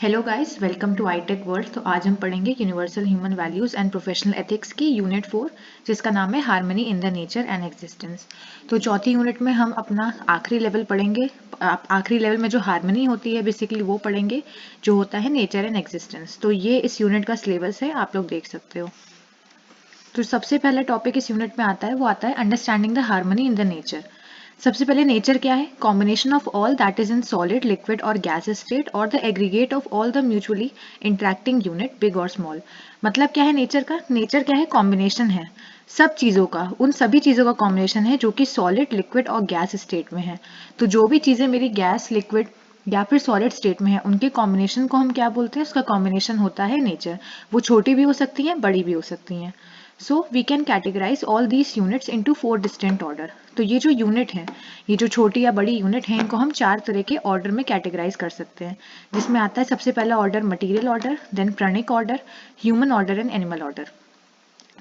Hello guys, welcome to iTech world. तो आज हम पढ़ेंगे universal human values and professional ethics की यूनिट 4, जिसका नाम है harmony in the nature and existence. तो चौथी यूनिट में हम अपना आखिरी लेवल पढ़ेंगे। आखिरी लेवल में जो हार्मनी होती है बेसिकली वो पढ़ेंगे, जो होता है नेचर एंड एग्जिस्टेंस। तो ये इस यूनिट का सिलेबस है, आप लोग देख सकते हो। तो सबसे पहला टॉपिक इस यूनिट में आता है, वो आता है understanding the harmony in the nature. सबसे पहले नेचर क्या है? Combination of all that is in solid, liquid और गैस स्टेट और the aggregate of all the mutually interacting unit, big और स्मॉल। मतलब क्या है नेचर का? नेचर क्या है? कॉम्बिनेशन है सब चीज़ों का, उन सभी चीज़ों का कॉम्बिनेशन है जो कि सॉलिड, लिक्विड और गैस स्टेट में है। तो जो भी चीज़ें मेरी गैस, लिक्विड या फिर सॉलिड स्टेट में है, उनके कॉम्बिनेशन को हम क्या बोलते हैं? उसका कॉम्बिनेशन होता है नेचर। वो छोटी भी हो सकती हैं, बड़ी भी हो सकती हैं। So we can categorize all these units into 4 distinct order। तो ये जो यूनिट है, ये जो छोटी या बड़ी यूनिट है, इनको हम 4 तरह के ऑर्डर में कैटेगराइज कर सकते हैं, जिसमें आता है सबसे पहला ऑर्डर मटेरियल ऑर्डर, देन प्राणिक order, human order and animal order.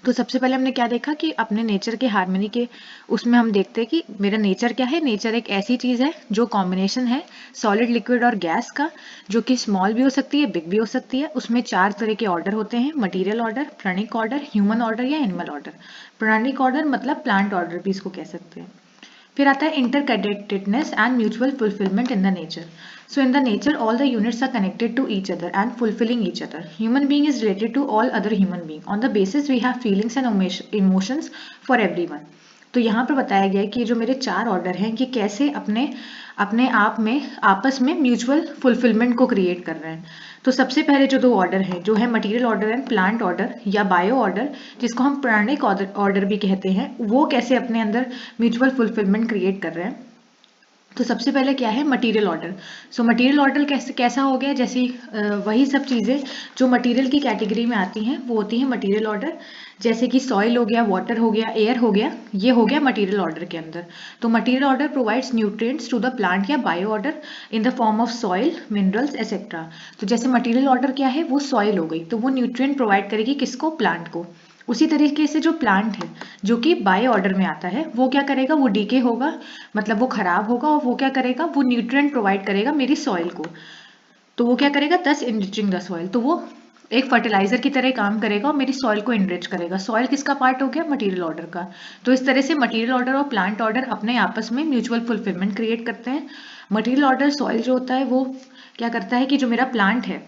तो सबसे पहले हमने क्या देखा कि अपने नेचर के हार्मनी के उसमें हम देखते हैं कि मेरा नेचर क्या है। नेचर एक ऐसी चीज़ है जो कॉम्बिनेशन है सॉलिड, लिक्विड और गैस का, जो कि स्मॉल भी हो सकती है, बिग भी हो सकती है। उसमें 4 तरह के ऑर्डर होते हैं, मटेरियल ऑर्डर, प्राणिक ऑर्डर, ह्यूमन ऑर्डर या एनिमल ऑर्डर। प्राणिक ऑर्डर मतलब प्लांट ऑर्डर भी इसको कह सकते हैं। फिर आता है interconnectedness and mutual fulfillment in the nature. So in the nature, all the units are connected to each other and fulfilling each other. Human being is related to all other human being. On the basis we have feelings and emotions for everyone. तो यहाँ पर बताया गया है कि जो मेरे 4 order हैं कि कैसे अपने अपने आप में आपस में म्यूचुअल फुलफिलमेंट को क्रिएट कर रहे हैं। तो सबसे पहले जो 2 ऑर्डर हैं, जो है material order and plant order या बायो ऑर्डर, जिसको हम प्राणिक ऑर्डर भी कहते हैं, वो कैसे अपने अंदर म्यूचुअल फुलफिलमेंट क्रिएट कर रहे हैं। तो सबसे पहले क्या है? Material order. So material order कैसा हो गया? जैसी वही सब चीज़ें जो मटेरियल की कैटेगरी में आती हैं वो होती हैं मटेरियल ऑर्डर। जैसे कि सॉइल हो गया, वाटर हो गया, एयर हो गया, ये हो गया मटेरियल ऑर्डर के अंदर। तो material order provides nutrients to the plant या bio order in the form of soil, minerals etcetera. तो जैसे मटेरियल ऑर्डर क्या है? वो सॉइल हो गई, तो वो न्यूट्रिएंट प्रोवाइड करेगी किसको? प्लांट को। उसी तरीके से जो प्लांट है जो कि बाय ऑर्डर में आता है, वो क्या करेगा? वो डीके होगा, मतलब वो खराब होगा, और वो क्या करेगा? वो न्यूट्रिएंट प्रोवाइड करेगा मेरी सॉइल को। तो वो क्या करेगा? दस इनरिचिंग द सॉइल। तो वो एक फर्टिलाइजर की तरह काम करेगा और मेरी सॉइल को इनरिच करेगा। सॉइल किसका पार्ट हो गया? मटेरियल ऑर्डर का। तो इस तरह से मटेरियल ऑर्डर और प्लांट ऑर्डर अपने आपस में म्यूचुअल फुलफिलमेंट क्रिएट करते हैं। मटेरियल ऑर्डर सॉइल जो होता है वो क्या करता है कि जो मेरा प्लांट है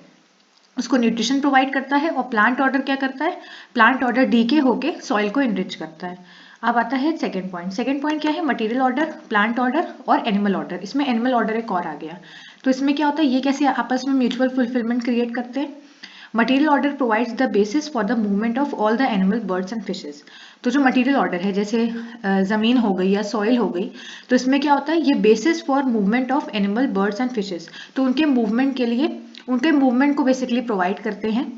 उसको न्यूट्रिशन प्रोवाइड करता है, और प्लांट ऑर्डर क्या करता है? प्लांट ऑर्डर डीके होके सॉइल को इनरिच करता है। अब आता है सेकंड पॉइंट। सेकंड पॉइंट क्या है? मटेरियल ऑर्डर, प्लांट ऑर्डर और एनिमल ऑर्डर। इसमें एनिमल ऑर्डर एक और आ गया। तो इसमें क्या होता है? ये कैसे आपस में म्यूचुअल फुलफिलमेंट क्रिएट करते हैं? Material order provides the basis for the movement of all the animal, birds and fishes. तो जो मटेरियल ऑर्डर है, जैसे ज़मीन हो गई या सॉइल हो गई, तो इसमें क्या होता है? ये basis for movement of animal, birds and fishes. तो उनके मूवमेंट के लिए, उनके मूवमेंट को बेसिकली प्रोवाइड करते हैं।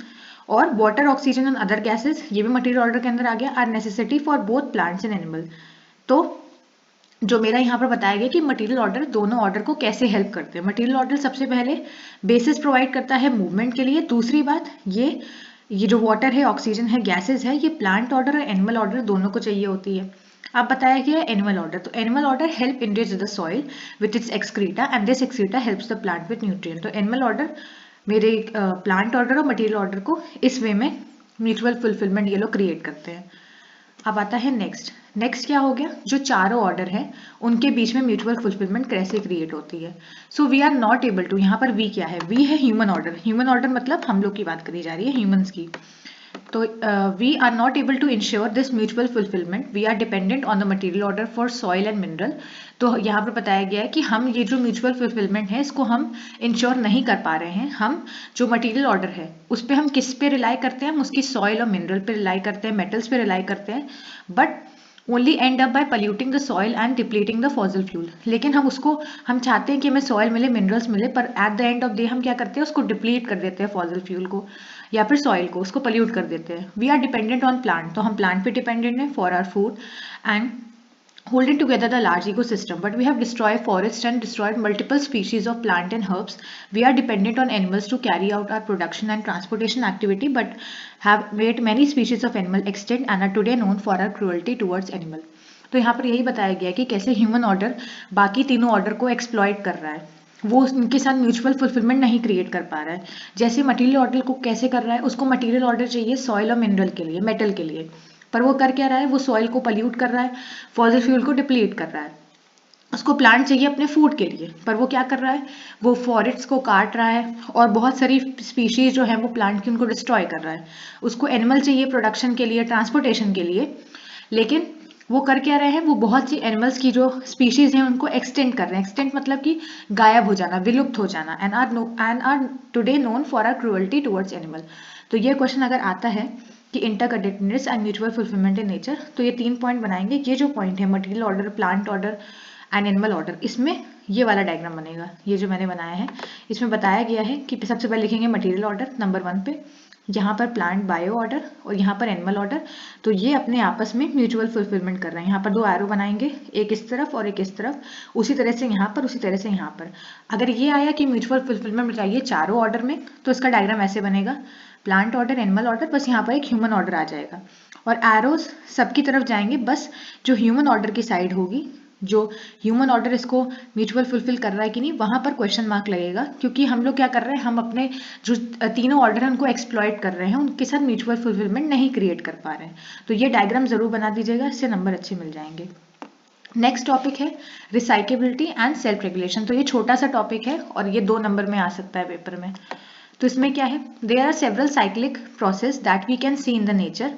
और water, oxygen and other gases, ये भी मटेरियल ऑर्डर के अंदर आ गया, are necessity for both plants and animal. तो जो मेरा यहाँ पर बताया गया कि मटेरियल ऑर्डर दोनों ऑर्डर को कैसे हेल्प करते हैं। मटेरियल ऑर्डर सबसे पहले बेसिस प्रोवाइड करता है मूवमेंट के लिए। दूसरी बात, ये जो वाटर है, ऑक्सीजन है, गैसेस है, ये प्लांट ऑर्डर और एनिमल ऑर्डर दोनों को चाहिए होती है। अब बताया गया है एनिमल ऑर्डर। तो animal order help enrich the soil with its excreta and this excreta helps the plant with nutrient. तो एनिमल ऑर्डर मेरे प्लांट ऑर्डर और मटेरियल ऑर्डर को इस वे में म्यूचुअल फुलफिलमेंट ये लोग क्रिएट करते हैं। अब आता है नेक्स्ट। नेक्स्ट क्या हो गया? जो चारों ऑर्डर हैं उनके बीच में म्यूचुअल फुलफिलमेंट कैसे क्रिएट होती है। So we are not able to, यहाँ पर वी क्या है? वी है ह्यूमन ऑर्डर। ह्यूमन ऑर्डर मतलब हम लोग की बात करी जा रही है, ह्यूमंस की। तो we are not able to ensure this mutual fulfilment. We are dependent on the material order for soil and mineral. तो यहाँ पर बताया गया है कि हम ये जो म्यूचुअल फुलफिलमेंट है इसको हम इंश्योर नहीं कर पा रहे हैं। हम जो मटेरियल ऑर्डर है उस पर हम किस पे रिलाई करते हैं? हम उसकी सॉइल और मिनरल पे रिलाई करते हैं, मेटल्स पे रिलाई करते हैं, but only end up by polluting the soil and depleting the fossil fuel. लेकिन हम चाहते हैं कि हमें सॉइल मिले, मिनरल्स मिले, पर at the end of day हम क्या करते हैं? उसको डिप्लीट कर देते हैं, फॉसिल फ्यूल को या फिर सॉइल को, उसको पल्यूट कर देते हैं। We are dependent on plant, तो हम प्लांट पे डिपेंडेंट हैं for our food and holding together the large ecosystem, but we have destroyed forests and destroyed multiple species of plant and herbs. We are dependent on animals to carry out our production and transportation activity, but have made many species of animal extinct and are today known for our cruelty towards animal। तो यहाँ पर यही बताया गया है कि कैसे human order बाकी तीनों ऑर्डर को एक्सप्लॉइट कर रहा है। वो उनके साथ म्यूचुअल फुलफिलमेंट नहीं क्रिएट कर पा रहा है। जैसे मटेरियल ऑर्डर को कैसे कर रहा है, उसको मटेरियल ऑर्डर चाहिए सॉइल और मिनरल के लिए, मेटल के लिए, पर वो कर क्या रहा है, वो सॉइल को पल्यूट कर रहा है, फॉसिल फ्यूल को डिप्लीट कर रहा है। उसको प्लांट चाहिए अपने फूड के लिए, पर वो क्या कर रहा है, वो फॉरेस्ट को काट रहा है और बहुत सारी स्पीशीज जो है वो प्लांट की उनको डिस्ट्रॉय कर रहा है। उसको एनिमल चाहिए प्रोडक्शन के लिए, ट्रांसपोर्टेशन के लिए, लेकिन वो कर क्या रहे हैं, वो बहुत सी एनिमल्स की जो स्पीशीज हैं उनको एक्सटेंड कर रहे हैं। एक्सटेंड मतलब कि गायब हो जाना, विलुप्त हो जाना, and are today known for our cruelty towards animal. तो ये क्वेश्चन अगर आता है कि interconnectedness and mutual fulfilment in nature, तो ये 3 पॉइंट बनाएंगे। ये जो पॉइंट है material order, plant order and animal order, इसमें ये वाला डायग्राम बनेगा, ये जो मैंने बनाया है। इसमें बताया गया है कि सबसे पहले लिखेंगे मटेरियल ऑर्डर नंबर 1 पे, यहाँ पर प्लांट बायो ऑर्डर और यहाँ पर एनिमल ऑर्डर। तो ये अपने आपस में म्यूचुअल फुलफिलमेंट कर रहे हैं। यहाँ पर 2 एरो बनाएंगे, एक इस तरफ और एक इस तरफ, उसी तरह से यहाँ पर, उसी तरह से यहाँ पर। अगर ये आया कि म्यूचुअल फुलफिलमेंट चाहिए चारों ऑर्डर में, तो इसका डायग्राम ऐसे बनेगा, प्लांट ऑर्डर, एनिमल ऑर्डर, बस यहाँ पर एक ह्यूमन ऑर्डर आ जाएगा। और एरोज सबकी तरफ जाएंगे, बस जो ह्यूमन ऑर्डर की साइड होगी, जो ह्यूमन ऑर्डर इसको म्यूचुअल फुलफिल कर रहा है कि नहीं, वहां पर क्वेश्चन मार्क लगेगा, क्योंकि हम लोग क्या कर रहे हैं, हम अपने जो तीनों ऑर्डर हैं उनको एक्सप्लॉइट कर रहे हैं, उनके साथ म्यूचुअल फुलफिलमेंट नहीं क्रिएट कर पा रहे हैं। तो ये डायग्राम जरूर बना दीजिएगा, इससे नंबर अच्छे मिल जाएंगे। नेक्स्ट टॉपिक है रिसाइकेबिलिटी एंड सेल्फ रेगुलेशन। तो ये छोटा सा टॉपिक है और ये 2 नंबर में आ सकता है पेपर में। तो इसमें क्या है, there are several cyclic process that we can see in the nature.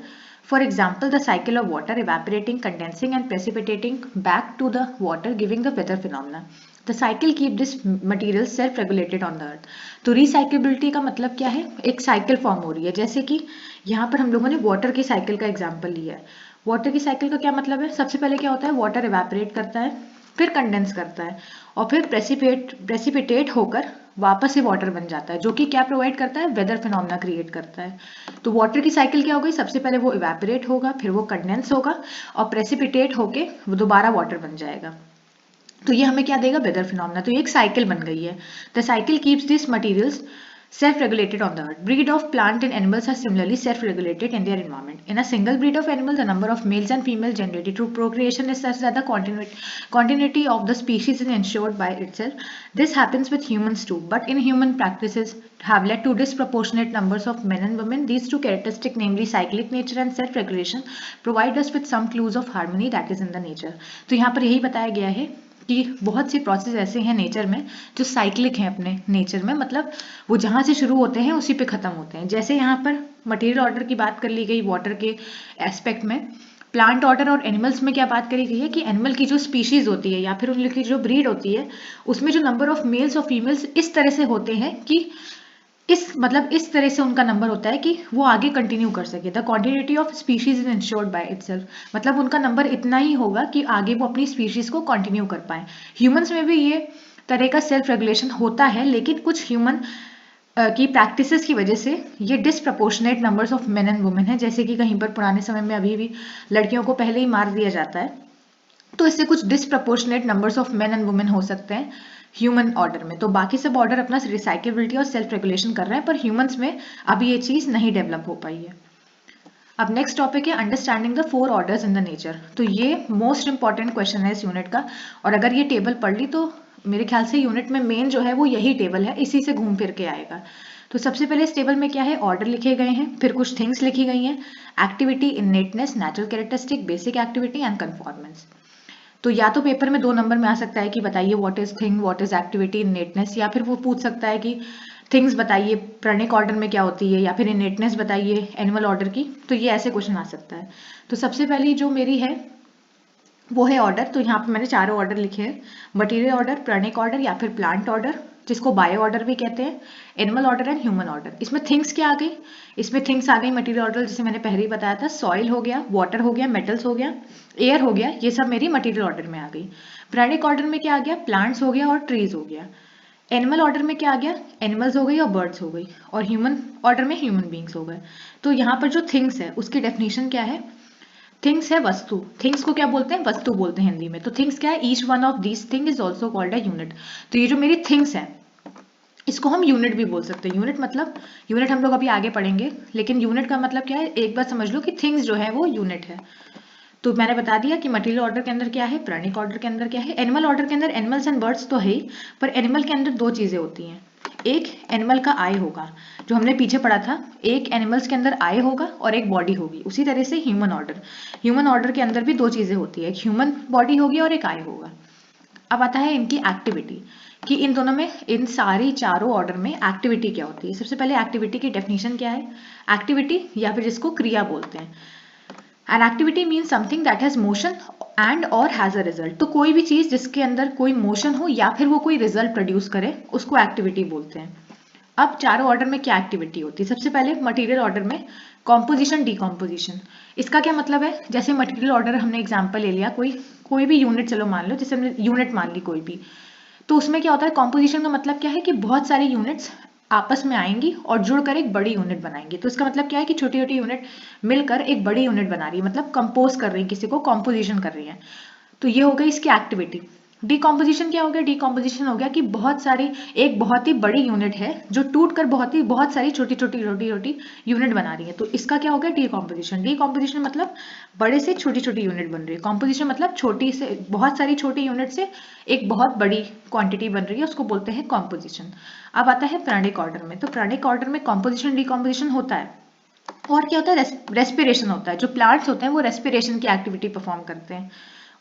For example, the cycle of water evaporating, condensing and precipitating back to the water, giving the weather phenomena. The cycle keep this material self-regulated on the earth. तो recyclability का मतलब क्या है, एक cycle form हो रही है। जैसे कि यहाँ पर हम लोगों ने वाटर की साइकिल का एग्जाम्पल लिया है। वाटर की साइकिल का क्या मतलब है, सबसे पहले क्या होता है, वाटर इवेपोरेट करता है, फिर कंडेंस करता है और फिर प्रेसिपिटेट होकर वापस से वाटर बन जाता है, जो कि क्या प्रोवाइड करता है, वेदर फिनोमेना क्रिएट करता है। तो वाटर की साइकिल क्या हो गई, सबसे पहले वो इवेपोरेट होगा, फिर वो कंडेंस होगा और प्रेसिपिटेट होके वो दोबारा वाटर बन जाएगा। तो ये हमें क्या देगा, वेदर फिनोमेना। तो ये एक साइकिल बन गई है। The cycle keeps this materials self-regulated on the earth. Breed of plant and animals are similarly self-regulated in their environment. In a single breed of animal, the number of males and females generated through procreation is such that the continuity of the species is ensured by itself. This happens with humans too, but inhuman practices have led to disproportionate numbers of men and women. These two characteristics, namely cyclic nature and self-regulation, provide us with some clues of harmony that is in the nature. तो यहाँ पर यही बताया गया है कि बहुत से प्रोसेस ऐसे हैं नेचर में जो साइक्लिक हैं अपने नेचर में, मतलब वो जहाँ से शुरू होते हैं उसी पे ख़त्म होते हैं। जैसे यहाँ पर मटेरियल ऑर्डर की बात कर ली गई वाटर के एस्पेक्ट में, प्लांट ऑर्डर और एनिमल्स में क्या बात करी गई है कि एनिमल की जो स्पीशीज होती है या फिर उनकी जो ब्रीड होती है, उसमें जो नंबर ऑफ मेल्स और फीमेल्स इस तरह से होते हैं कि इस तरह से उनका नंबर होता है कि वो आगे कंटिन्यू कर सके। The quantity of species is insured by itself, मतलब उनका नंबर इतना ही होगा कि आगे वो अपनी स्पीशीज को कंटिन्यू कर पाए। ह्यूमंस में भी ये तरह का सेल्फ रेगुलेशन होता है, लेकिन कुछ ह्यूमन की प्रैक्टिसेस की वजह से ये disproportionate numbers of main and women है। जैसे कि कहीं पर पुराने समय में अभी भी लड़कियों को पहले ही मार दिया जाता है, तो इससे कुछ disproportionate numbers of main and women हो सकते हैं ह्यूमन ऑर्डर में। तो बाकी सब ऑर्डर अपना रिसाइकेबिलिटी और सेल्फ रेगुलेशन कर रहे हैं, पर ह्यूमंस में अभी ये चीज नहीं डेवलप हो पाई है। अब नेक्स्ट टॉपिक है understanding the 4 orders in the nature. तो ये मोस्ट इंपॉर्टेंट क्वेश्चन है इस यूनिट का, और अगर ये टेबल पढ़ ली तो मेरे ख्याल से यूनिट में मेन जो है वो यही टेबल है, इसी से घूम फिर के आएगा। तो सबसे पहले इस टेबल में क्या है, ऑर्डर लिखे गए हैं, फिर कुछ थिंग्स लिखी गई हैं, activity, innateness, natural characteristic, basic activity and conformance. तो या तो पेपर में 2 नंबर में आ सकता है कि बताइए what is thing, what is activity, innateness, या फिर वो पूछ सकता है कि थिंग्स बताइए प्राणिक ऑर्डर में क्या होती है, या फिर इननेटनेस बताइए एनिमल ऑर्डर की। तो ये ऐसे क्वेश्चन आ सकता है। तो सबसे पहली जो मेरी है वो है ऑर्डर। तो यहाँ पे मैंने चारों ऑर्डर लिखे हैं, मटेरियल ऑर्डर, प्राणिक ऑर्डर या फिर प्लांट ऑर्डर, जिसको बायो ऑर्डर भी कहते हैं, animal order and human order. इसमें थिंग्स क्या आ गई, इसमें थिंग्स आ गई मटेरियल ऑर्डर, जैसे मैंने पहले ही बताया था, सॉइल हो गया, वाटर हो गया, मेटल्स हो गया, एयर हो गया, ये सब मेरी मटेरियल ऑर्डर में आ गई। प्राणिक ऑर्डर में क्या आ गया, प्लांट्स हो गया और ट्रीज हो गया। एनिमल ऑर्डर में क्या आ गया, एनिमल्स हो गई और बर्ड्स हो गई। और ह्यूमन ऑर्डर में ह्यूमन बींग्स हो गए। तो यहाँ पर जो थिंग्स है उसकी डेफिनेशन क्या है, थिंग्स है वस्तु। थिंग्स को क्या बोलते हैं, वस्तु बोलते हैं हिंदी में। तो थिंग्स क्या है, each one of these thing is also called a unit. तो ये जो मेरी थिंग्स है इसको हम यूनिट भी बोल सकते हैं। यूनिट मतलब, यूनिट हम लोग अभी आगे पढ़ेंगे, लेकिन यूनिट का मतलब क्या है, एक बार समझ लो कि थिंग्स जो है वो यूनिट है। तो मैंने बता दिया कि मटीरियल ऑर्डर के अंदर क्या है, प्राणिक ऑर्डर के अंदर क्या है। एनिमल ऑर्डर के अंदर एनिमल्स एंड बर्ड्स तो है ही, पर एनिमल के अंदर दो चीजें होती हैं। एक एनिमल का आई होगा, जो हमने पीछे पढ़ा था, एक एनिमल्स के अंदर आई होगा और एक बॉडी होगी। उसी तरह से ह्यूमन ऑर्डर के अंदर भी दो चीजें होती है, एक ह्यूमन बॉडी होगी और एक आई होगा। अब आता है इनकी एक्टिविटी, कि इन दोनों में, इन सारी चारों ऑर्डर में एक्टिविटी क्या होती है। सबसे पहले एक्टिविटी की डेफिनेशन क्या है। एक्टिविटी या फिर जिसको क्रिया बोलते हैं, an activity means something that has motion and और हैज अ रिजल्ट। तो कोई भी चीज जिसके अंदर कोई मोशन हो या फिर वो कोई रिजल्ट प्रोड्यूस करे, उसको एक्टिविटी बोलते हैं। अब चारों ऑर्डर में क्या एक्टिविटी होती है। सबसे पहले मटेरियल ऑर्डर में कॉम्पोजिशन डीकॉम्पोजिशन। इसका क्या मतलब है, जैसे मटेरियल ऑर्डर हमने एग्जांपल ले लिया, कोई भी यूनिट, चलो मान लो, जैसे हमने यूनिट मान ली कोई भी, तो उसमें क्या होता है, कॉम्पोजिशन का मतलब क्या है कि बहुत सारी यूनिट्स आपस में आएंगी और जुड़कर एक बड़ी यूनिट बनाएंगी। तो इसका मतलब क्या है कि छोटी छोटी यूनिट मिलकर एक बड़ी यूनिट बना रही है, मतलब कंपोज कर रही है, किसी को कॉम्पोजिशन कर रही है। तो ये हो गई इसकी एक्टिविटी। डीकॉम्पोजिशन क्या हो गया, डीकॉम्पोजिशन हो गया कि एक बहुत ही बड़ी यूनिट है जो टूटकर बहुत सारी छोटी छोटी यूनिट बना रही है। तो इसका क्या हो गया, डीकॉम्पोजिशन। डीकॉम्पोजिशन मतलब बड़े से छोटी छोटी यूनिट बन रही है, कॉम्पोजिशन मतलब छोटी से बहुत सारी छोटी यूनिट से एक बहुत बड़ी क्वांटिटी बन रही है, उसको बोलते हैं कॉम्पोजिशन। अब आता है प्राणिक ऑर्डर में। तो प्राणिक ऑर्डर में कॉम्पोजिशन डीकॉम्पोजिशन होता है, और क्या होता है, रेस्पिरेशन होता है। जो प्लांट्स होते हैं वो रेस्पिरेशन की एक्टिविटी परफॉर्म करते हैं।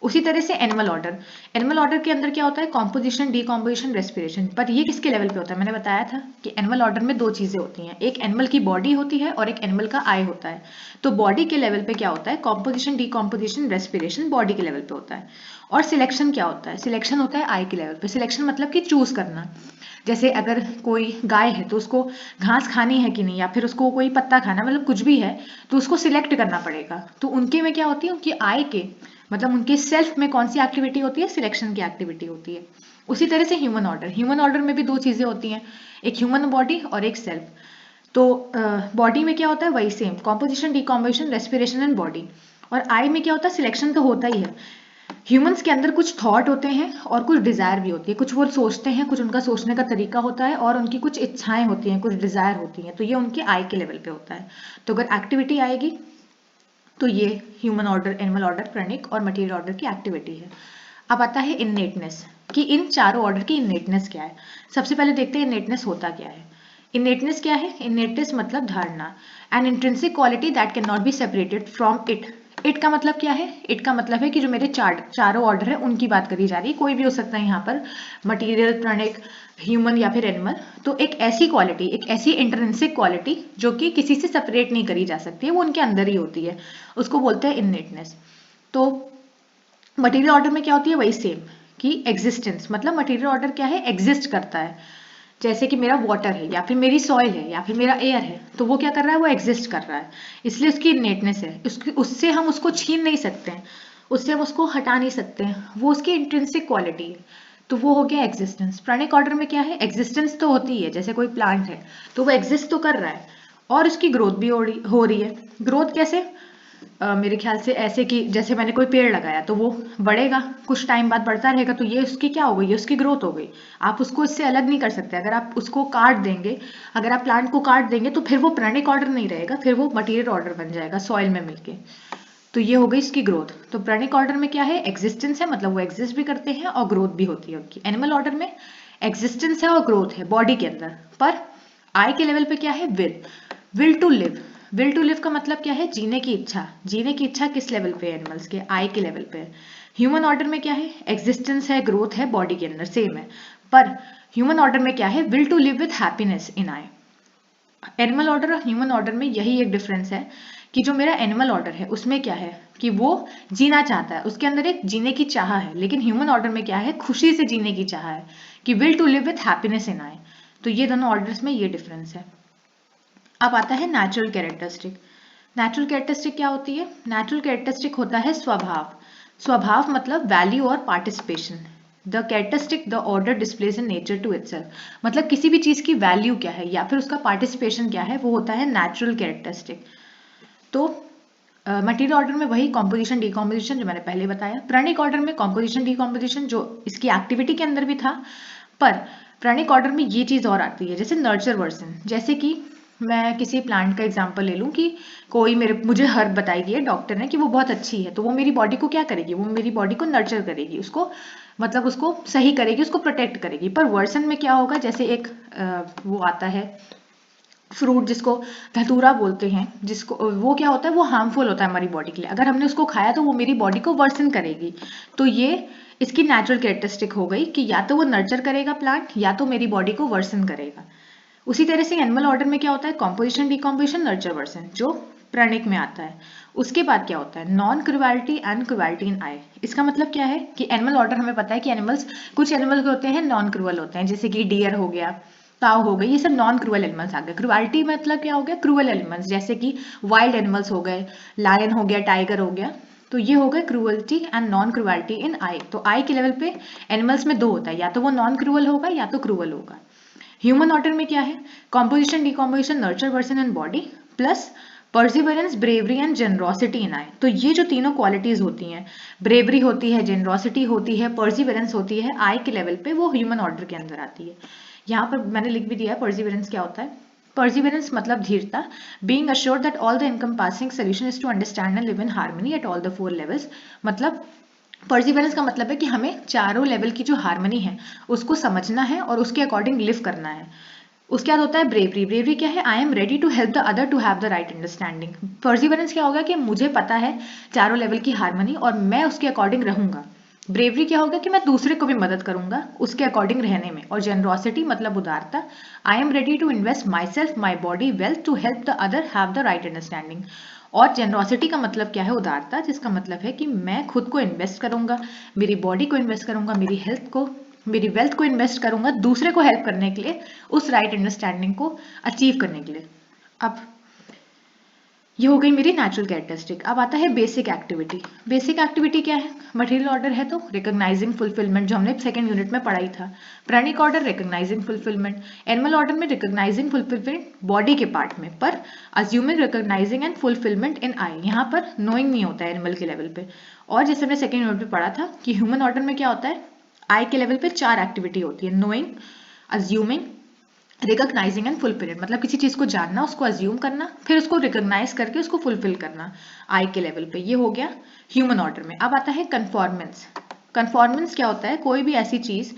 उसी तरह से एनिमल ऑर्डर के अंदर क्या होता है, कॉम्पोजिशन डीकॉम्पोजिशन रेस्पिरेशन। पर ये किसके लेवल पे होता है, मैंने बताया था कि एनिमल ऑर्डर में दो चीजें होती हैं, एक एनिमल की बॉडी होती है और एक एनिमल का आई होता है। तो बॉडी के लेवल पे क्या होता है, कॉम्पोजिशन डीकॉम्पोजिशन रेस्पिरेशन बॉडी के लेवल पे होता है। और सिलेक्शन क्या होता है, सिलेक्शन होता है आई के लेवल पे। सिलेक्शन मतलब कि चूज करना। जैसे अगर कोई गाय है तो उसको घास खानी है कि नहीं, या फिर उसको कोई पत्ता खाना, मतलब कुछ भी है, तो उसको सिलेक्ट करना पड़ेगा। तो उनके में क्या होती है, उनकी आई के मतलब उनके सेल्फ में कौन सी एक्टिविटी होती है, सिलेक्शन की एक्टिविटी होती है। उसी तरह से ह्यूमन ऑर्डर में भी दो चीजें होती हैं, एक ह्यूमन बॉडी और एक सेल्फ। तो बॉडी में क्या होता है, वही same, composition decomposition respiration and body. और आई में क्या होता है, सिलेक्शन तो होता ही है। ह्यूमंस के अंदर कुछ थॉट होते हैं और कुछ डिजायर भी होती है, कुछ वो सोचते हैं, कुछ उनका सोचने का तरीका होता है, और उनकी कुछ इच्छाएं होती हैं, कुछ डिजायर होती हैं। तो ये उनके आई के लेवल पे होता है। तो अगर एक्टिविटी आएगी तो ये ह्यूमन ऑर्डर, एनिमल ऑर्डर, प्राणिक और मटेरियल ऑर्डर की एक्टिविटी है। अब आता है इननेटनेस, कि इन चारों ऑर्डर की इननेटनेस क्या है। सबसे पहले देखते हैं इननेटनेस होता क्या है। इननेटनेस क्या है, इननेटनेस मतलब धारणा, N intrinsic quality that can not be separated from it. It का मतलब क्या है, इट का मतलब है कि जो मेरे चारों ऑर्डर है उनकी बात करी जा रही है, कोई भी हो सकता है यहाँ पर, मटेरियल, प्राणिक, ह्यूमन या फिर एनिमल। तो एक ऐसी क्वालिटी, एक ऐसी इंट्रिंसिक क्वालिटी जो कि किसी से सेपरेट नहीं करी जा सकती है, वो उनके अंदर ही होती है, उसको बोलते हैं इननेटनेस। तो मटेरियल ऑर्डर में क्या होती है, वही सेम, कि एग्जिस्टेंस, मतलब मटेरियल ऑर्डर क्या है, एग्जिस्ट करता है। जैसे कि मेरा वाटर है या फिर मेरी सॉइल है या फिर मेरा एयर है, तो वो क्या कर रहा है, वो एग्जिस्ट कर रहा है, इसलिए उसकी इननेटनेस है। उससे हम उसको छीन नहीं सकते हैं, उससे हम उसको हटा नहीं सकते हैं, वो उसकी इंट्रिंसिक क्वालिटी है। तो वो हो गया एग्जिस्टेंस। प्राणिक ऑर्डर में क्या है, एग्जिस्टेंस तो होती है, जैसे कोई प्लांट है तो वो एग्जिस्ट तो कर रहा है, और उसकी ग्रोथ भी हो रही है। ग्रोथ कैसे, मेरे ख्याल से ऐसे कि जैसे मैंने कोई पेड़ लगाया तो वो बढ़ेगा, कुछ टाइम बाद बढ़ता रहेगा, तो ये उसकी क्या हो गई, ये उसकी ग्रोथ हो गई। आप उसको इससे अलग नहीं कर सकते। अगर आप उसको काट देंगे, अगर आप प्लांट को काट देंगे तो फिर वो प्राणिक ऑर्डर नहीं रहेगा, फिर वो मटेरियल ऑर्डर बन जाएगा सॉइल में मिलके। तो ये हो गई इसकी ग्रोथ। तो प्राणिक ऑर्डर में क्या है, एग्जिस्टेंस है, मतलब वो एग्जिस्ट भी करते हैं और ग्रोथ भी होती है उनकी। एनिमल ऑर्डर में एग्जिस्टेंस है और ग्रोथ है बॉडी के अंदर, पर आई के लेवल पे क्या है, will to live. Will to live का मतलब क्या है, जीने की इच्छा। जीने की इच्छा किस लेवल पे है, एनिमल्स के आई के लेवल पे है। ह्यूमन ऑर्डर में क्या है, एग्जिस्टेंस है, ग्रोथ है, बॉडी के अंदर सेम है, पर ह्यूमन ऑर्डर में क्या है, will to live with happiness in I. Animal order और ह्यूमन ऑर्डर में यही एक डिफरेंस है, कि जो मेरा एनिमल ऑर्डर है उसमें क्या है, कि वो जीना चाहता है, उसके अंदर एक जीने की चाह है। लेकिन ह्यूमन ऑर्डर में क्या है, खुशी से जीने की चाह है, कि will to live with happiness in I. तो ये दोनों ऑर्डर्स में ये डिफरेंस है। अब आता है नेचुरल कैरेक्टरिस्टिक। नेचुरल कैरेक्टरिस्टिक क्या होती है, नेचुरल कैरेक्टरिस्टिक होता है स्वभाव। स्वभाव मतलब वैल्यू और participation. The characteristic the order displays in nature to itself, मतलब किसी भी चीज की वैल्यू क्या है या फिर उसका पार्टिसिपेशन क्या है, वो होता है नेचुरल कैरेक्टरिस्टिक। तो मटेरियल ऑर्डर में वही कॉम्पोजिशन डीकॉम्पोजिशन जो मैंने पहले बताया। प्राणिक ऑर्डर में कॉम्पोजिशन डीकॉम्पोजिशन जो इसकी एक्टिविटी के अंदर भी था, पर प्राणिक ऑर्डर में ये चीज और आती है, जैसे नर्चर वर्सन। जैसे कि मैं किसी प्लांट का एग्जांपल ले लूँ कि कोई मुझे हर्ब बताई गई है डॉक्टर ने कि वो बहुत अच्छी है, तो वो मेरी बॉडी को क्या करेगी, वो मेरी बॉडी को नर्चर करेगी, उसको मतलब उसको सही करेगी, उसको प्रोटेक्ट करेगी। पर वर्सन में क्या होगा, जैसे एक वो आता है फ्रूट जिसको धतूरा बोलते हैं, जिसको वो क्या होता है, वो हार्मफुल होता है हमारी बॉडी के लिए। अगर हमने उसको खाया तो वो मेरी बॉडी को वर्सन करेगी। तो ये इसकी नेचुरल कैरेक्टरिस्टिक हो गई कि या तो वो नर्चर करेगा प्लांट, या तो मेरी बॉडी को वर्सन करेगा। उसी तरह से एनिमल ऑर्डर में क्या होता है, कॉम्पोजिशन, डिकॉम्पोजिशन, नर्चर, वर्सन, जो प्राणिक में आता है। उसके बाद क्या होता है, नॉन क्रुएल्टी एंड क्रुएल्टी इन आई। इसका मतलब क्या है कि एनिमल ऑर्डर हमें पता है कि एनिमल्स, कुछ एनिमल्स होते हैं नॉन क्रूअल होते हैं, जैसे कि डियर हो गया, काउ हो गई, ये सब नॉन क्रूअल एनिमल्स आ गए। क्रुएल्टी मतलब क्या हो गया, क्रूअल एनिमल्स, जैसे कि वाइल्ड एनिमल्स हो गए, लायन हो गया, टाइगर हो गया। तो ये हो गए cruelty and non cruelty in I. तो आई के लेवल पे एनिमल्स में दो होता है, या तो वो नॉन क्रूअल होगा या तो क्रूअल होगा। ह्यूमन ऑर्डर में क्या है, composition, decomposition, nurture, worsen and body, plus perseverance, bravery and generosity in I. तो ये जो तीनों क्वालिटीज होती हैं, ब्रेवरी होती है, जेनरोसिटी होती है, परसिवरेंस होती है, आई के लेवल पे वो ह्यूमन ऑर्डर के अंदर आती है। यहाँ पर मैंने लिख भी दिया है परसिवरेंस क्या होता है। परसिवरेंस मतलब धीरता, being assured that all the encompassing solution is to understand and live in harmony at all the 4 levels. मतलब परसिवरेंस का मतलब है कि हमें चारों लेवल की जो हार्मनी है उसको समझना है और उसके अकॉर्डिंग लिव करना है। उसके बाद होता है ब्रेवरी। ब्रेवरी क्या है, I am ready to help the other to have the right understanding. Perseverance क्या होगा कि मुझे पता है चारों लेवल की हार्मनी और मैं उसके अकॉर्डिंग रहूंगा। ब्रेवरी क्या होगा कि मैं दूसरे को भी मदद करूंगा उसके अकॉर्डिंग रहने में। और जेनरोसिटी मतलब उदारता, I am ready to invest myself, my body, wealth to help the other have the right understanding. और जेनरोसिटी का मतलब क्या है, उदारता, जिसका मतलब है कि मैं खुद को इन्वेस्ट करूंगा, मेरी बॉडी को इन्वेस्ट करूंगा, मेरी हेल्थ को, मेरी वेल्थ को इन्वेस्ट करूंगा दूसरे को हेल्प करने के लिए, उस राइट अंडरस्टैंडिंग को अचीव करने के लिए। अब ये हो गई मेरी नेचुरल कैरेक्टरिस्टिक। अब आता है बेसिक एक्टिविटी। बेसिक एक्टिविटी क्या है, मटेरियल ऑर्डर है तो रिकॉग्नाइजिंग फुलफिलमेंट, जो हमने सेकंड यूनिट में पढ़ाई था। प्राणिक order recognizing fulfilment, animal order में रिकॉग्नाइजिंग फुलफिलमेंट बॉडी के पार्ट में, पर assuming recognizing and fulfilment in I. यहाँ पर नोइंग नहीं होता है एनिमल के लेवल पे। और जैसे हमने सेकंड यूनिट में पढ़ा था कि ह्यूमन ऑर्डर में क्या होता है, आई के लेवल पे 4 एक्टिविटी होती है, knowing, assuming, recognizing and fulfilling. मतलब किसी चीज को जानना, उसको अज्यूम करना, फिर उसको रिकॉग्नाइज करके उसको फुलफिल करना आई के लेवल पे। ये हो गया ह्यूमन ऑर्डर में। अब आता है कन्फॉर्मेंस। कन्फॉर्मेंस क्या होता है, कोई भी ऐसी चीज,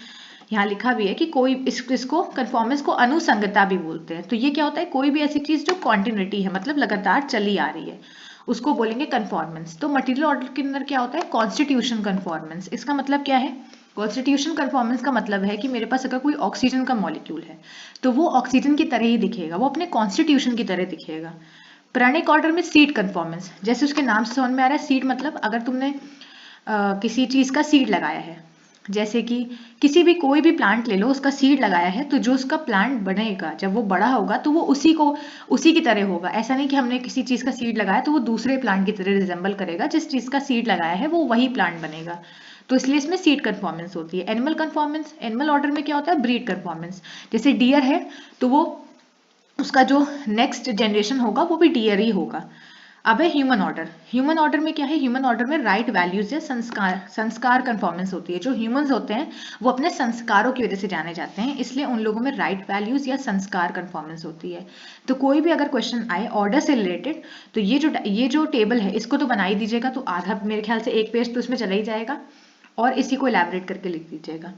यहाँ लिखा भी है कि कोई इसको कन्फॉर्मेंस को अनुसंगता भी बोलते हैं। तो ये क्या होता है, कोई भी ऐसी चीज जो कॉन्टिन्यूटी है, मतलब लगातार चली आ रही है, उसको बोलेंगे कन्फॉर्मेंस। तो मटेरियल ऑर्डर के अंदर क्या होता है, कॉन्स्टिट्यूशन कन्फॉर्मेंस। इसका मतलब क्या है, कॉन्स्टिट्यूशन कन्फॉर्मेंस का मतलब है कि मेरे पास अगर कोई ऑक्सीजन का मॉलिक्यूल है तो वो ऑक्सीजन की तरह ही दिखेगा, वो अपने कॉन्स्टिट्यूशन की तरह दिखेगा। प्राणिक ऑर्डर में सीड कन्फॉर्मेंस, जैसे उसके नाम से समझ में आ रहा है, सीड मतलब अगर तुमने किसी चीज का सीड लगाया है, जैसे कि किसी भी कोई भी प्लांट ले लो, उसका सीड लगाया है, तो जो उसका प्लांट बनेगा जब वो बड़ा होगा तो वो उसी की तरह होगा। ऐसा नहीं कि हमने किसी चीज का सीड लगाया तो वो दूसरे प्लांट की तरह रिजेंबल करेगा, जिस चीज का सीड लगाया है वो वही प्लांट बनेगा। तो इसलिए इसमें सीड कन्फॉर्मेंस होती है। एनिमल कन्फॉर्मेंस, एनिमल ऑर्डर में क्या होता है, ब्रीड कन्फॉर्मेंस। जैसे डियर है तो वो उसका जो नेक्स्ट जनरेशन होगा वो भी डियर ही होगा। अब है ह्यूमन ऑर्डर। ह्यूमन ऑर्डर में क्या है, ह्यूमन ऑर्डर में राइट वैल्यूज या संस्कार कन्फॉर्मेंस होती है। जो ह्यूमंस होते हैं वो अपने संस्कारों की वजह से जाने जाते हैं, इसलिए उन लोगों में राइट वैल्यूज या संस्कार कन्फॉर्मेंस होती है। तो कोई भी अगर क्वेश्चन आए ऑर्डर से रिलेटेड, तो ये जो टेबल है इसको तो बना ही दीजिएगा, तो आधा मेरे ख्याल से एक पेज तो इसमें चला ही जाएगा, और इसी को इलैबोरेट करके लिख दीजिएगा।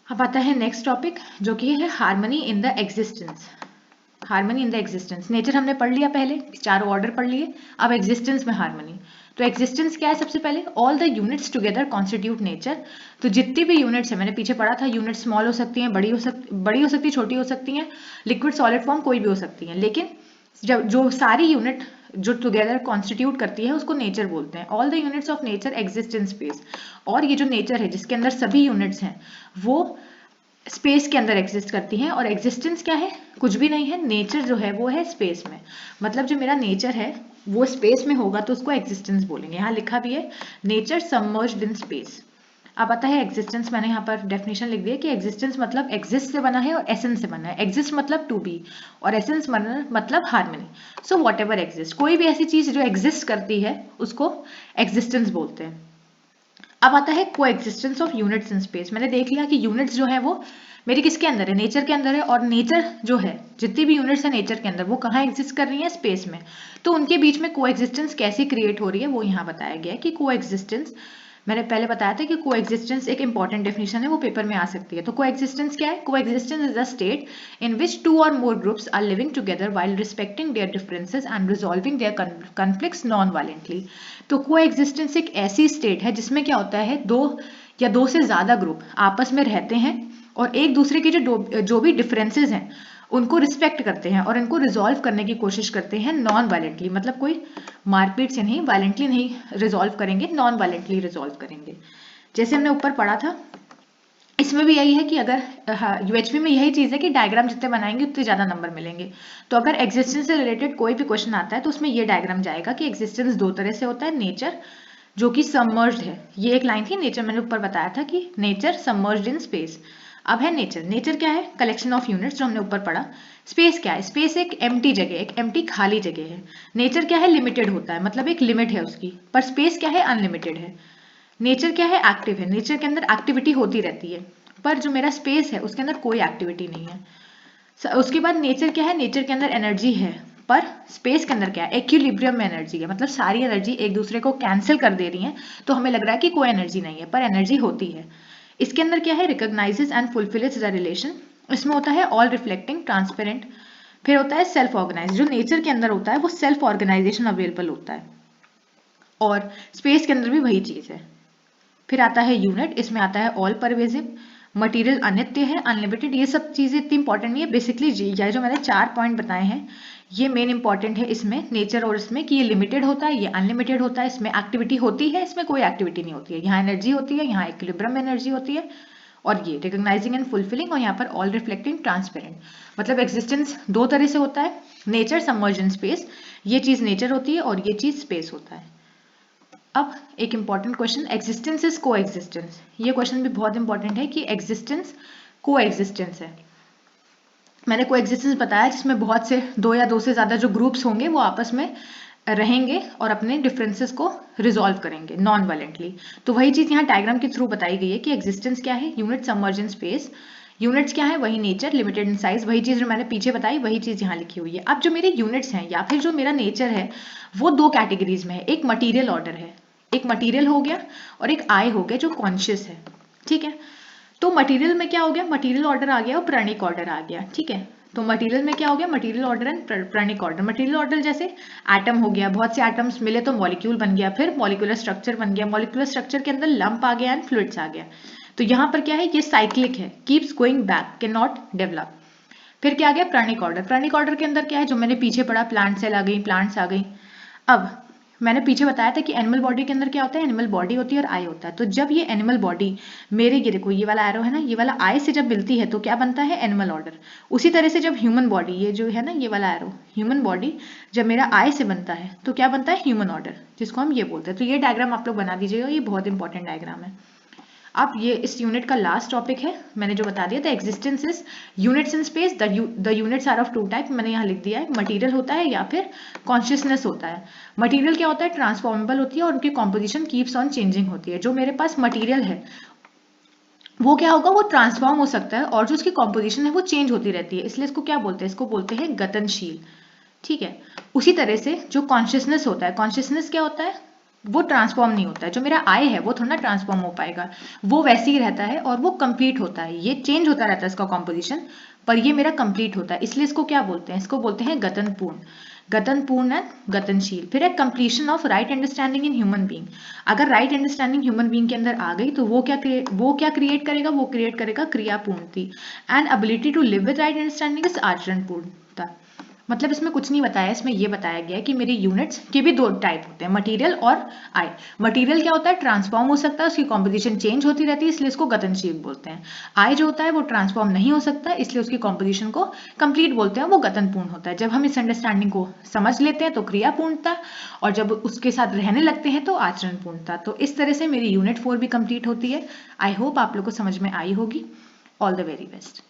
अब आता है नेक्स्ट टॉपिक, जो कि है harmony in the existence. Harmony in the existence, nature हमने पढ़ लिया पहले, चारों ऑर्डर पढ़ लिए, अब एग्जिस्टेंस में हार्मनी। तो एग्जिस्टेंस क्या है, सबसे पहले all the units together constitute nature. तो जितनी भी यूनिट्स है, मैंने पीछे पढ़ा था, यूनिट स्मॉल हो सकती हैं, बड़ी हो सकती है, छोटी हो सकती हैं, लिक्विड सॉलिड फॉर्म कोई भी हो सकती है, लेकिन जब जो सारी यूनिट जो टुगेदर कॉन्स्टिट्यूट करती है उसको नेचर बोलते हैं। All the units of nature exist in space. और ये जो नेचर है जिसके अंदर सभी यूनिट्स हैं वो स्पेस के अंदर एग्जिस्ट करती हैं। और एग्जिस्टेंस क्या है, कुछ भी नहीं है, नेचर जो है वो है स्पेस में। मतलब जो मेरा नेचर है वो स्पेस में होगा तो उसको एग्जिस्टेंस बोलेंगे। यहाँ लिखा भी है नेचर सबमर्ज्ड इन स्पेस। अब आता है एग्जिस्टेंस, मैंने यहाँ पर डेफिनेशन लिख दिया कि एग्जिस्टेंस मतलब एग्जिस्ट से बना है और एसेंस से बना है। एग्जिस्ट मतलब टू बी और एसेंस मतलब harmony. So what ever exist, कोई भी ऐसी चीज जो एग्जिस्ट करती है उसको एग्जिस्टेंस बोलते हैं। अब आता है coexistence of units in space. मैंने देख लिया कि यूनिट्स जो है वो मेरी किसके अंदर है, नेचर के अंदर है। और नेचर जो है, जितनी भी यूनिट्स है नेचर के अंदर, वो कहाँ एग्जिस्ट कर रही है, स्पेस में। तो उनके बीच में कोएग्जिस्टेंस कैसे क्रिएट हो रही है वो यहाँ बताया गया है कि कोएग्जिस्टेंस, मैंने पहले बताया था कि कोएग्जिस्टेंस एक इंपॉर्टेंट डेफिनेशन है, वो पेपर में आ सकती है। तो कोएग्जिस्टेंस क्या है, coexistence is a state in which 2 और more groups are living together while respecting their differences and resolving their conflicts non violently. तो कोएग्जिस्टेंस एक ऐसी स्टेट है जिसमें क्या होता है, दो या दो से ज्यादा ग्रुप आपस में रहते हैं और एक दूसरे के जो भी डिफरेंसेस हैं उनको रिस्पेक्ट करते हैं और इनको रिजॉल्व करने की कोशिश करते हैं नॉन वायलेंटली, मतलब कोई मारपीट से नहीं, वायलेंटली नहीं रिजॉल्व करेंगे, नॉन वायलेंटली रिजॉल्व करेंगे। जैसे हमने ऊपर पढ़ा था, इसमें भी यही है कि अगर यूएचपी में यही चीज है कि डायग्राम जितने बनाएंगे उतने ज्यादा नंबर मिलेंगे। तो अगर एग्जिस्टेंस से रिलेटेड कोई भी क्वेश्चन आता है तो उसमें ये डायग्राम जाएगा कि एग्जिस्टेंस दो तरह से होता है, नेचर जो कि सबमर्ज्ड है, ये एक लाइन थी नेचर, मैंने ऊपर बताया था कि नेचर सबमर्ज्ड इन स्पेस। अब है नेचर, नेचर क्या है, कलेक्शन ऑफ यूनिट्स जो हमने ऊपर पढ़ा। स्पेस क्या है, स्पेस एक एम्प्टी जगह, एक एम्प्टी खाली जगह है। नेचर क्या है, लिमिटेड होता है, मतलब एक लिमिट है उसकी, पर स्पेस क्या है, अनलिमिटेड है। नेचर क्या है, एक्टिव है, नेचर के अंदर एक्टिविटी होती रहती है, पर जो मेरा स्पेस है उसके अंदर कोई एक्टिविटी नहीं है। उसके बाद नेचर क्या है, नेचर के अंदर एनर्जी है, पर स्पेस के अंदर क्या है, इक्विलिब्रियम में एनर्जी है, मतलब सारी एनर्जी एक दूसरे को कैंसिल कर दे रही है, तो हमें लग रहा है कि कोई एनर्जी नहीं है, पर एनर्जी होती है। इसके अंदर क्या है, recognises and fulfils the relation, इसमें होता है ऑल रिफ्लेक्टिंग ट्रांसपेरेंट। फिर होता है सेल्फ ऑर्गेनाइज, जो नेचर के अंदर होता है वो सेल्फ ऑर्गेनाइजेशन अवेलेबल होता है, और स्पेस के अंदर भी वही चीज है। फिर आता है यूनिट, इसमें आता है ऑल परवेजिव, मटेरियल अनित्य है, अनलिमिटेड। ये सब चीजें इतनी इंपॉर्टेंट नहीं है, बेसिकली ये जो मैंने 4 पॉइंट बताए हैं ये मेन इंपॉर्टेंट है इसमें, नेचर और इसमें, कि ये लिमिटेड होता है, ये अनलिमिटेड होता है, इसमें एक्टिविटी होती है, इसमें कोई एक्टिविटी नहीं होती है, यहाँ एनर्जी होती है, यहाँ इक्विलिब्रियम एनर्जी होती है, और ये रिकॉग्नाइजिंग एंड फुलफिलिंग, और यहाँ पर ऑल रिफ्लेक्टिंग ट्रांसपेरेंट। मतलब एग्जिस्टेंस दो तरह से होता है, नेचर सबमर्ज्ड इन स्पेस, ये चीज नेचर होती है और ये चीज स्पेस होता है। अब एक इंपॉर्टेंट क्वेश्चन, एग्जिस्टेंस इज को एग्जिस्टेंस, ये क्वेश्चन भी बहुत इंपॉर्टेंट है कि एग्जिस्टेंस को एग्जिस्टेंस है। मैंने को एग्जिस्टेंस बताया जिसमें बहुत से दो या दो से ज्यादा जो ग्रुप्स होंगे वो आपस में रहेंगे और अपने डिफरेंसेस को रिजॉल्व करेंगे नॉन वायलेंटली। तो वही चीज यहाँ डायग्राम के थ्रू बताई गई है कि एग्जिस्टेंस क्या है, unit submerged in space, units क्या है, वही नेचर लिमिटेड इन साइज, वही चीज जो मैंने पीछे बताई वही चीज यहाँ लिखी हुई है। अब जो मेरे यूनिट्स हैं या फिर जो मेरा नेचर है वो दो कैटेगरीज में है, एक मटीरियल ऑर्डर है, एक मटीरियल हो गया और एक आई हो गया जो कॉन्शियस है, ठीक है। तो मटेरियल में क्या हो गया, मटेरियल ऑर्डर आ गया और प्राणिक ऑर्डर आ गया, ठीक है। तो मटेरियल में क्या हो गया, मटेरियल ऑर्डर एंड प्राणिक ऑर्डर। मटेरियल ऑर्डर जैसे एटम हो गया, बहुत से एटम्स मिले तो मॉलिक्यूल बन गया, फिर मॉलिक्यूलर स्ट्रक्चर बन गया, मॉलिक्यूलर स्ट्रक्चर के अंदर लंप आ गया एंड फ्लूइड्स आ गया। तो यहाँ पर क्या है, ये साइक्लिक है, keeps going back, can not develop. फिर क्या आ गया, प्राणिक ऑर्डर। प्राणिक ऑर्डर के अंदर क्या है, जो मैंने पीछे पढ़ा, प्लांट सेल आ गई, प्लांट्स आ गई। अब मैंने पीछे बताया था कि एनिमल बॉडी के अंदर क्या होता है, एनिमल बॉडी होती है और आई होता है। तो जब ये एनिमल बॉडी मेरे, ये देखो ये वाला एरो है ना, ये वाला आई से जब मिलती है तो क्या बनता है, एनिमल ऑर्डर। उसी तरह से जब ह्यूमन बॉडी, ये जो है ना ये वाला एरो, ह्यूमन बॉडी जब मेरा आई से बनता है तो क्या बनता है, ह्यूमन ऑर्डर, जिसको हम ये बोलते हैं। तो ये डायग्राम आप लोग बना दीजिएगा, ये बहुत इंपॉर्टेंट डायग्राम है। अब ये इस यूनिट का लास्ट टॉपिक है, मैंने जो बता दिया था, existence is units in space, the units are of two type, मैंने यहाँ लिख दिया है, मटेरियल होता है या फिर कॉन्शियसनेस होता है। मटेरियल क्या होता है, ट्रांसफॉर्मेबल होती है और उनकी कॉम्पोजिशन कीप्स ऑन चेंजिंग होती है। जो मेरे पास मटेरियल है वो क्या होगा, वो ट्रांसफॉर्म हो सकता है और जो उसकी कॉम्पोजिशन है वो चेंज होती रहती है, इसलिए इसको क्या बोलते हैं, इसको बोलते हैं गतनशील, ठीक है। उसी तरह से जो कॉन्शियसनेस होता है, कॉन्शियसनेस क्या होता है, वो ट्रांसफॉर्म नहीं होता है। जो मेरा आई है वो थोड़ा ट्रांसफॉर्म हो पाएगा, वो वैसे ही रहता है और वो कंप्लीट होता है, ये चेंज होता रहता है इसका कॉम्पोजिशन, पर ये मेरा कंप्लीट होता है, इसलिए इसको क्या बोलते हैं, इसको बोलते हैं गतनपूर्ण, गतनपूर्ण एंड गतनशील। फिर एक completion of right understanding in human being, अगर राइट अंडरस्टैंडिंग ह्यूमन बीइंग के अंदर आ गई तो वो क्या क्रिएट करेगा, वो क्रिएट करेगा क्रियापूर्णति। And ability to live with right understanding is आचरण पूर्णता। मतलब इसमें कुछ नहीं बताया, इसमें ये बताया गया है कि मेरे यूनिट्स के भी दो टाइप होते हैं, मटेरियल और आई। मटेरियल क्या होता है, ट्रांसफॉर्म हो सकता है, उसकी कॉम्पोजिशन चेंज होती रहती है, इसलिए इसको गतनशील बोलते हैं। आई जो होता है वो ट्रांसफॉर्म नहीं हो सकता, इसलिए उसकी कॉम्पोजिशन को कंप्लीट बोलते हैं, वो गतनपूर्ण होता है। जब हम इस अंडरस्टैंडिंग को समझ लेते हैं तो क्रियापूर्णता, और जब उसके साथ रहने लगते हैं तो आचरण पूर्णता। तो इस तरह से मेरी यूनिट 4 भी कंप्लीट होती है। आई होप आप लोग को समझ में आई होगी। All the very best.